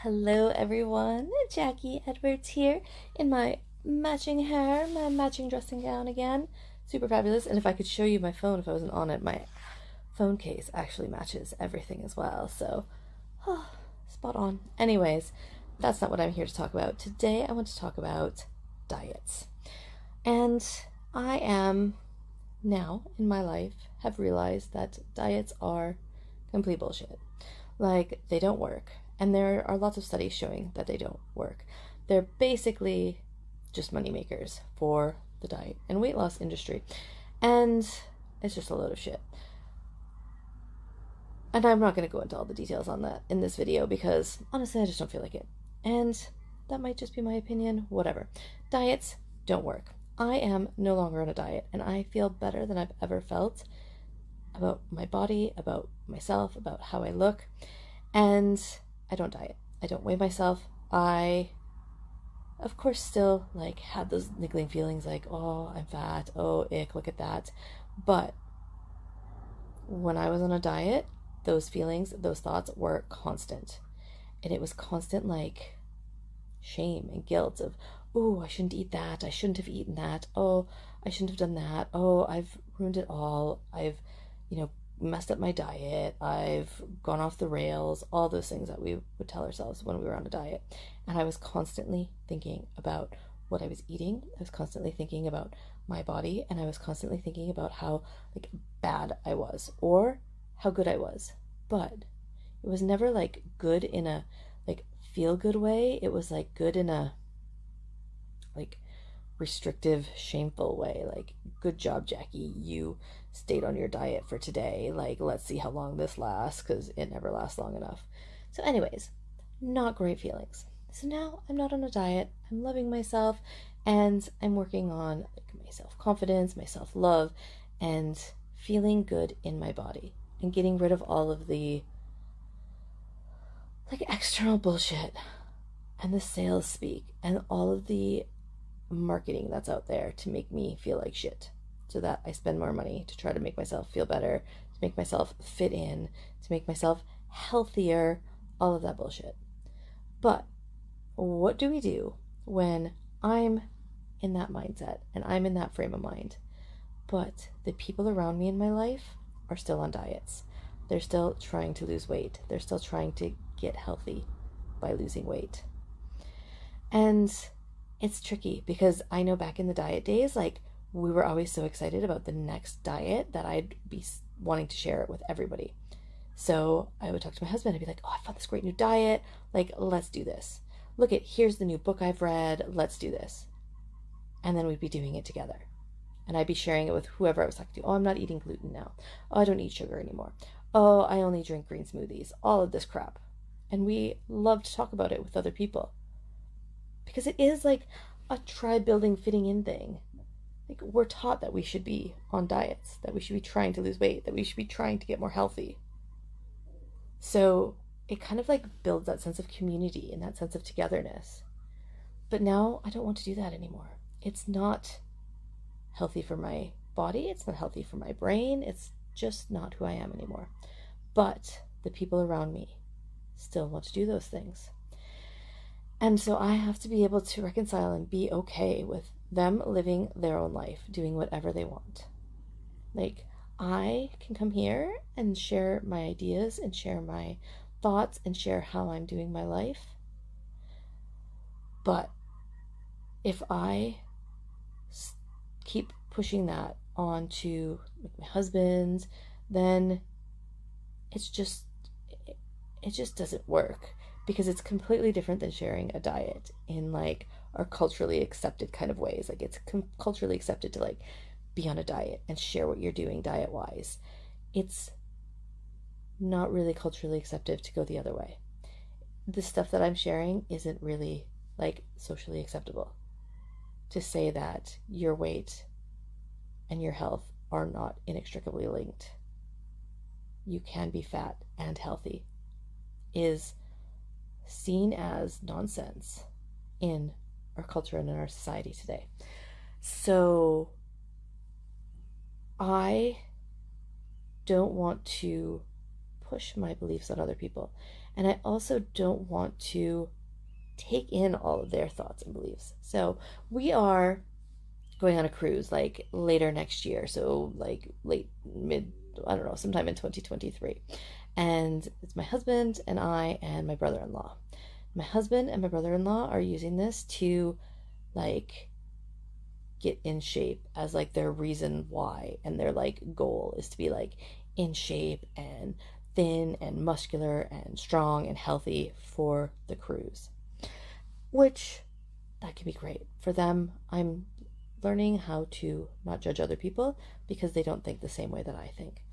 Hello everyone, Jackie Edwards here in my matching hair, my matching dressing gown again. Super fabulous. And if I could show you my phone if I wasn't on it, my phone case actually matches everything as well. So, spot on. Anyways, that's not what I'm here to talk about. Today I want to talk about diets. And I am now in my life have realized that diets are complete bullshit. Like, they don't work. And there are lots of studies showing that they don't work. They're basically just money makers for the diet and weight loss industry. And it's just a load of shit. And I'm not going to go into all the details on that in this video because honestly, I just don't feel like it. And that might just be my opinion, whatever. Diets don't work. I am no longer on a diet and I feel better than I've ever felt about my body, about myself, about how I look. And I don't diet. I don't weigh myself. I, of course, still had those niggling feelings like, oh, I'm fat. Oh, ick, look at that. But when I was on a diet, those feelings, those thoughts were constant. And it was constant shame and guilt of, oh, I shouldn't eat that. I shouldn't have eaten that. Oh, I shouldn't have done that. Oh, I've ruined it all. I've, messed up my diet. I've gone off the rails. All those things that we would tell ourselves when we were on a diet. And I was constantly thinking about what I was eating. I was constantly thinking about my body. And I was constantly thinking about how bad I was or how good I was. But it was never good in a feel good way. It was good in a restrictive, shameful way. Good job, Jackie. You stayed on your diet for today. Let's see how long this lasts because it never lasts long enough. So, anyways, not great feelings. So now I'm not on a diet. I'm loving myself and I'm working on my self confidence, my self love, and feeling good in my body and getting rid of all of the external bullshit and the sales speak and all of the marketing that's out there to make me feel like shit so that I spend more money to try to make myself feel better, to make myself fit in, to make myself healthier, all of that bullshit. But what do we do when I'm in that mindset and I'm in that frame of mind, but the people around me in my life are still on diets? They're still trying to lose weight. They're still trying to get healthy by losing weight. And it's tricky because I know back in the diet days, we were always so excited about the next diet that I'd be wanting to share it with everybody. So I would talk to my husband. I'd be like, oh, I found this great new diet. Let's do this. Look here's the new book I've read. Let's do this. And then we'd be doing it together. And I'd be sharing it with whoever I was talking to. Oh, I'm not eating gluten now. Oh, I don't eat sugar anymore. Oh, I only drink green smoothies. All of this crap. And we love to talk about it with other people. Because it is a tribe building, fitting in thing. We're taught that we should be on diets, that we should be trying to lose weight, that we should be trying to get more healthy. So it kind of builds that sense of community and that sense of togetherness. But now I don't want to do that anymore. It's not healthy for my body. It's not healthy for my brain. It's just not who I am anymore. But the people around me still want to do those things. And so I have to be able to reconcile and be okay with them living their own life, doing whatever they want. I can come here and share my ideas and share my thoughts and share how I'm doing my life. But if I keep pushing that onto my husband, then it just doesn't work. Because it's completely different than sharing a diet in our culturally accepted kind of ways. It's culturally accepted to be on a diet and share what you're doing diet wise. It's not really culturally accepted to go the other way. The stuff that I'm sharing isn't really socially acceptable. To say that your weight and your health are not inextricably linked. You can be fat and healthy is seen as nonsense in our culture and in our society today. So I don't want to push my beliefs on other people. And I also don't want to take in all of their thoughts and beliefs. So we are going on a cruise like later next year. So like late, mid, I don't know, sometime in 2023. And it's my husband and I and my brother-in-law. My husband and my brother-in-law are using this to like get in shape as like their reason why, and their like goal is to be like in shape and thin and muscular and strong and healthy for the cruise, which that can be great for them. I'm learning how to not judge other people because they don't think the same way that I think.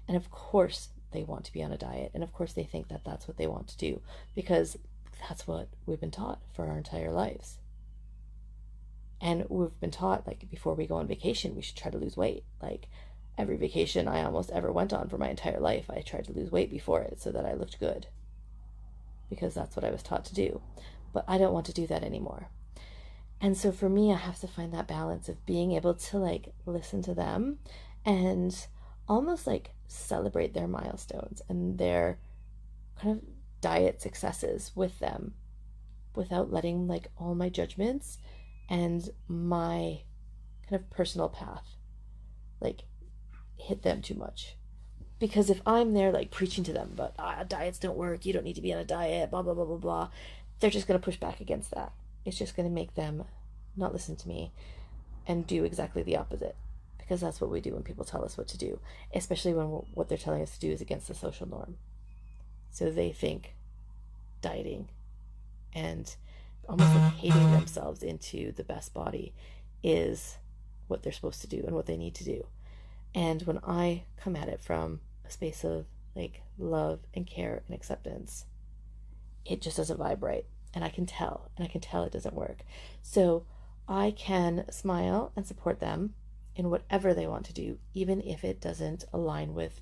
And of course they want to be on a diet, and of course they think that that's what they want to do because that's what we've been taught for our entire lives. And we've been taught, like, before we go on vacation, we should try to lose weight. Like, every vacation I almost ever went on for my entire life, I tried to lose weight before it so that I looked good. Because that's what I was taught to do. But I don't want to do that anymore. And so for me, I have to find that balance of being able to, like, listen to them and almost, like, celebrate their milestones and their kind of diet successes with them without letting, like, all my judgments and my kind of personal path like hit them too much. Because if I'm there like preaching to them about diets don't work, you don't need to be on a diet, blah blah blah blah blah, they're just going to push back against that. It's just going to make them not listen to me and do exactly the opposite, because that's what we do when people tell us what to do, especially when what they're telling us to do is against the social norm. So they think dieting and almost like hating themselves into the best body is what they're supposed to do and what they need to do. And when I come at it from a space of like love and care and acceptance, it just doesn't vibe right. And I can tell it doesn't work. So I can smile and support them in whatever they want to do, even if it doesn't align with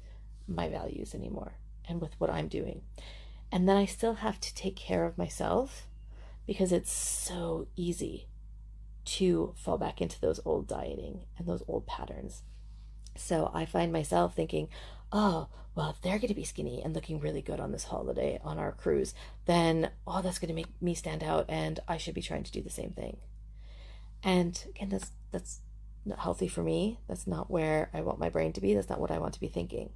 my values anymore and with what I'm doing. And then I still have to take care of myself, because it's so easy to fall back into those old dieting and those old patterns. So I find myself thinking, oh, well, if they're going to be skinny and looking really good on this holiday, on our cruise, then, oh, that's going to make me stand out and I should be trying to do the same thing. And again, that's not healthy for me. That's not where I want my brain to be. That's not what I want to be thinking.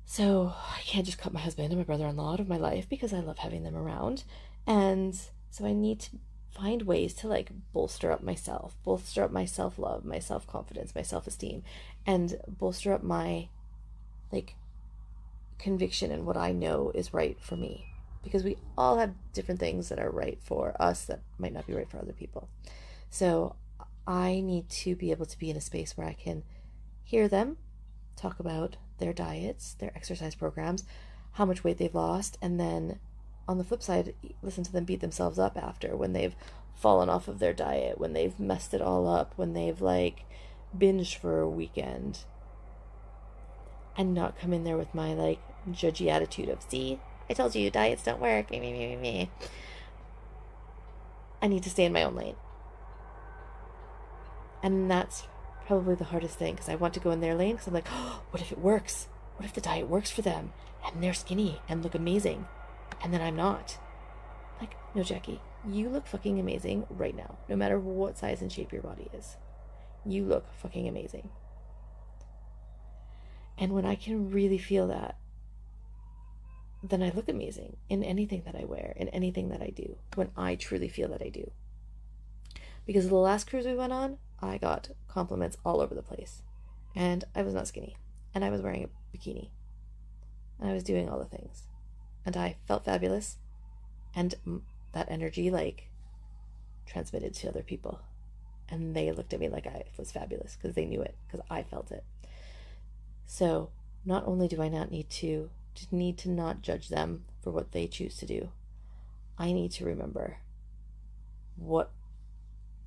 So I can't just cut my husband and my brother-in-law out of my life because I love having them around. And so I need to find ways to like bolster up myself, bolster up my self-love, my self-confidence, my self-esteem, and bolster up my like conviction in what I know is right for me. Because we all have different things that are right for us that might not be right for other people. So I need to be able to be in a space where I can hear them talk about their diets, their exercise programs, how much weight they've lost, and then on the flip side, listen to them beat themselves up after, when they've fallen off of their diet, when they've messed it all up, when they've like binged for a weekend, and not come in there with my like judgy attitude of, see, I told you diets don't work, me, me, me, me, me. I need to stay in my own lane. And that's probably the hardest thing, because I want to go in their lane, because I'm like, oh, what if it works? What if the diet works for them and they're skinny and look amazing and then I'm not? Like, no, Jackie, you look fucking amazing right now, no matter what size and shape your body is. You look fucking amazing. And when I can really feel that, then I look amazing in anything that I wear, in anything that I do, when I truly feel that I do. Because the last cruise we went on, I got compliments all over the place. And I was not skinny. And I was wearing a bikini. And I was doing all the things. And I felt fabulous. And that energy, like, transmitted to other people. And they looked at me like I was fabulous, because they knew it, because I felt it. So not only do I not need to not judge them for what they choose to do, I need to remember what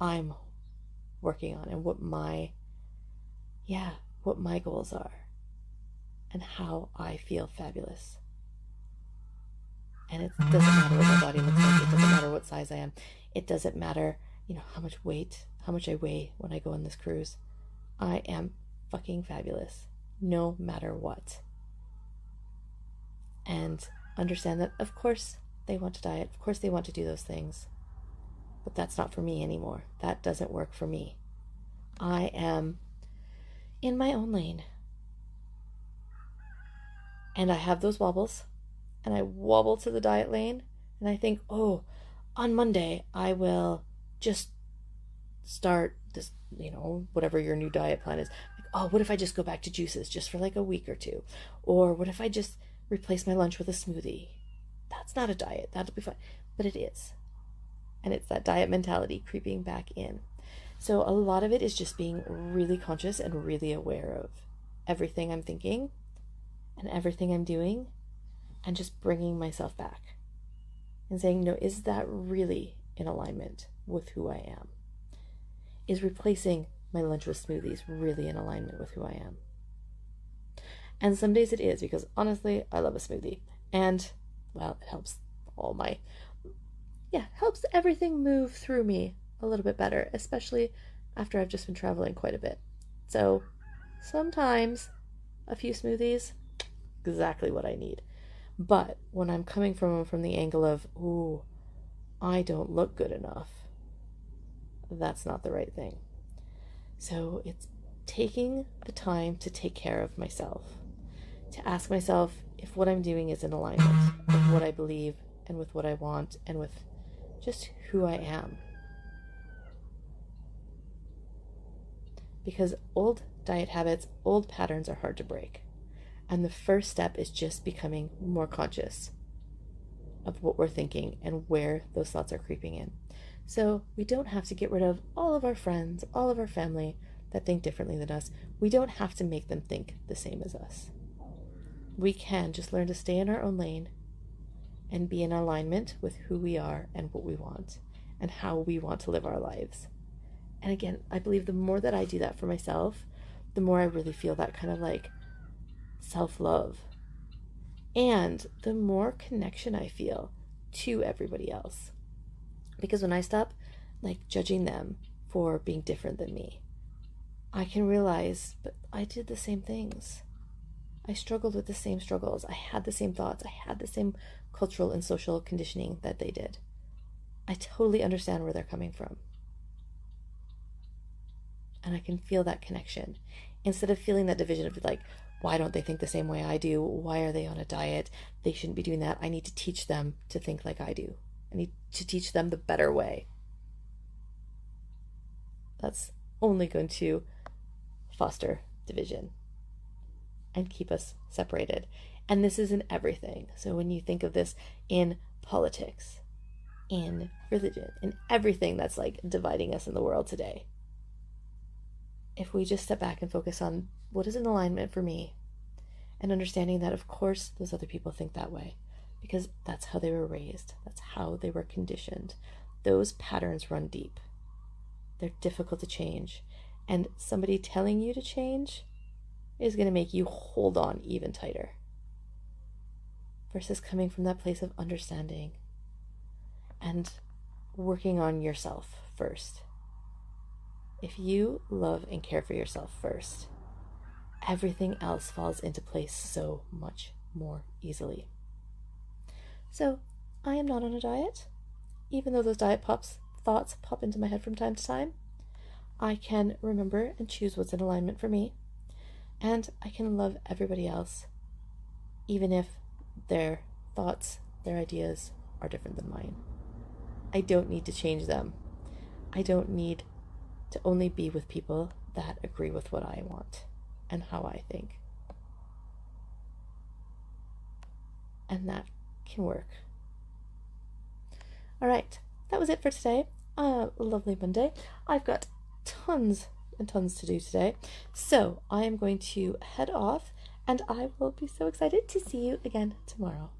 I'm working on and what my goals are and how I feel fabulous. And it doesn't matter what my body looks like. It doesn't matter what size I am. It doesn't matter, how much I weigh when I go on this cruise. I am fucking fabulous, no matter what. and understand that, of course, they want to diet. Of course, they want to do those things. But that's not for me anymore. That doesn't work for me. I am in my own lane. And I have those wobbles. And I wobble to the diet lane. And I think, oh, on Monday, I will just start this, whatever your new diet plan is. Like, oh, what if I just go back to juices just for like a week or two? Or what if I just replace my lunch with a smoothie? That's not a diet. That'll be fine. But it is. And it's that diet mentality creeping back in. So a lot of it is just being really conscious and really aware of everything I'm thinking and everything I'm doing, and just bringing myself back and saying, no, is that really in alignment with who I am? Is replacing my lunch with smoothies really in alignment with who I am? And some days it is, because honestly, I love a smoothie. And, well, it helps helps everything move through me a little bit better, especially after I've just been traveling quite a bit. So sometimes a few smoothies, exactly what I need. But when I'm coming from the angle of, ooh, I don't look good enough, that's not the right thing. So it's taking the time to take care of myself, to ask myself if what I'm doing is in alignment with what I believe and with what I want and with just who I am. Because old diet habits, old patterns are hard to break. And the first step is just becoming more conscious of what we're thinking and where those thoughts are creeping in. So we don't have to get rid of all of our friends, all of our family that think differently than us. We don't have to make them think the same as us. We can just learn to stay in our own lane and be in alignment with who we are and what we want and how we want to live our lives. And again, I believe the more that I do that for myself, the more I really feel that kind of like self-love, and the more connection I feel to everybody else. Because when I stop like judging them for being different than me, I can realize, but I did the same things. I struggled with the same struggles. I had the same thoughts. I had the same cultural and social conditioning that they did. I totally understand where they're coming from. And I can feel that connection. Instead of feeling that division of like, why don't they think the same way I do? Why are they on a diet? They shouldn't be doing that. I need to teach them to think like I do. I need to teach them the better way. That's only going to foster division and keep us separated. And this is in everything. So when you think of this in politics, in religion, in everything that's like dividing us in the world today, if we just step back and focus on what is in alignment for me, and understanding that of course those other people think that way because that's how they were raised, that's how they were conditioned. Those patterns run deep. They're difficult to change, and somebody telling you to change is going to make you hold on even tighter versus coming from that place of understanding and working on yourself first. If you love and care for yourself first, everything else falls into place so much more easily. So, I am not on a diet. Even though those thoughts pop into my head from time to time, I can remember and choose what's in alignment for me, and I can love everybody else, even if their thoughts, their ideas are different than mine. I don't need to change them. I don't need to only be with people that agree with what I want and how I think. And that can work. All right, that was it for today. Lovely Monday. I've got tons and tons to do today. So I am going to head off, and I will be so excited to see you again tomorrow.